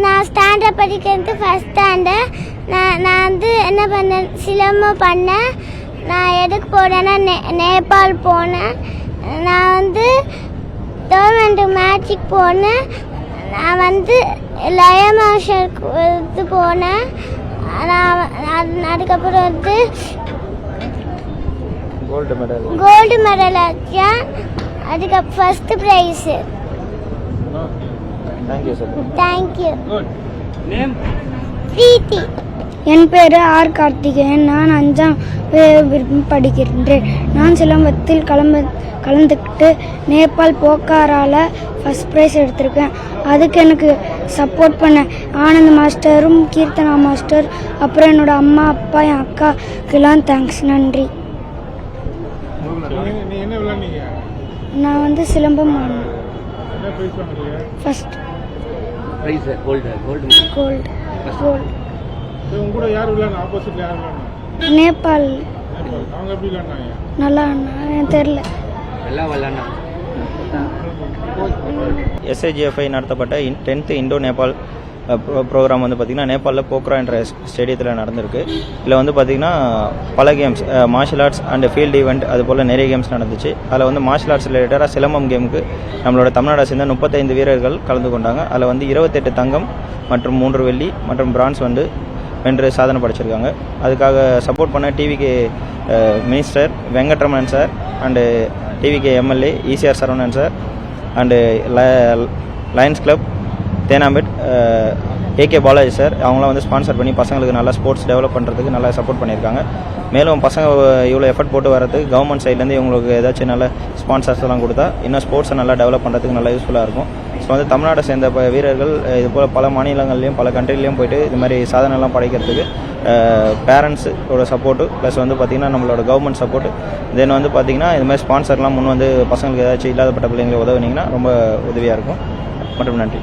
நான் ஸ்டாண்டர்ட் படிக்கிறது first standard. நான் வந்து என்ன பண்ணேன், சிலம்பம் பண்ணேன். நான் எதுக்கு போனேன்னா நேபாள் போனேன். நான் வந்து கவர்மெண்ட் மேட்சுக்கு போனேன். நான் வந்து லயன் மாஸ்டருக்கு போனேன். நான் அதுக்கப்புறம் வந்து கோல்டு மெடல் ஆச்சேன். அதுக்கு ஃபர்ஸ்ட் ப்ரைஸ். தேங்க்யூ. பிரீத்தி. என் பேர் ஆர் கார்த்திகேயன். நான் 5ஆம் படிக்கின்றேன். நான் சிலம்பத்தில் கலந்துக்கிட்டு நேபாள் போக்காரால் ஃபஸ்ட் ப்ரைஸ் எடுத்திருக்கேன். அதுக்கு எனக்கு சப்போர்ட் பண்ண ஆனந்த் மாஸ்டரும் கீர்த்தனா மாஸ்டர், அப்புறம் என்னோடய அம்மா அப்பா என் அக்காக்கெல்லாம் தேங்க்ஸ், நன்றி. நான் வந்து சிலம்பம் ஃபர்ஸ்ட் கோல்டு. நேபாள் நல்லா தெரியல. SIGFI நடத்தப்பட்ட 10th இண்டோ நேபாள் ப்ரோக்ராம் வந்து பார்த்திங்கன்னா நேபாளில் போக்ரா என்ற ஸ்டேடியத்தில் நடந்திருக்கு. இதில் வந்து பார்த்திங்கன்னா பல games, martial arts and field event, அது போல் நிறைய கேம்ஸ் நடந்துச்சு. அதில் வந்து மார்ஷல் ஆர்ட்ஸ் ரிலேட்டடாக சிலம்பம் கேமுக்கு நம்மளோட தமிழ்நாடை சேர்ந்த 35 வீரர்கள் கலந்து கொண்டாங்க. அதில் வந்து 28 தங்கம் மற்றும் 3 வெள்ளி மற்றும் பிரான்ஸ் வந்து வென்று சாதனை படைச்சிருக்காங்க. அதுக்காக சப்போர்ட் பண்ண TVK minister Venkataramanan sir and TVK MLA ECR Saravanan sir and Lions club Teynampet AK Balaji sir, அவங்களாம் வந்து ஸ்பான்சர் பண்ணி பசங்களுக்கு நல்லா ஸ்போர்ட்ஸ் டெவலப் பண்ணுறதுக்கு நல்லா சப்போர்ட் பண்ணியிருக்காங்க. மேலும் பசங்க இவ்வளோ எஃபர்ட் போட்டு வரதுக்கு கவர்மெண்ட் சைட்லேருந்து இவங்களுக்கு ஏதாச்சும் நல்ல ஸ்பான்சர்ஸ் எல்லாம் கொடுத்தா இன்னும் ஸ்போர்ட்ஸை நல்லா டெவலப் பண்ணுறதுக்கு நல்லா யூஸ்ஃபுல்லாக இருக்கும். ஸோ வந்து தமிழ்நாட்டை சேர்ந்த வீரர்கள் இது போல் பல மாநிலங்கள்லேயும் பல கண்ட்ரிலையும் போயிட்டு இது மாதிரி சாதனைலாம் படைக்கிறதுக்கு பேரண்ட்ஸோட சப்போர்ட்டு ப்ளஸ் வந்து பார்த்திங்கன்னா நம்மளோட கவர்மெண்ட் சப்போர்ட், தென் வந்து பார்த்திங்கன்னா இது மாதிரி ஸ்பான்சர்லாம் முன் வந்து பசங்களுக்கு ஏதாச்சும் இல்லாதப்பட்ட பிள்ளைங்களை உதவுனீங்கன்னா ரொம்ப உதவியாக இருக்கும். மற்றும் நன்றி.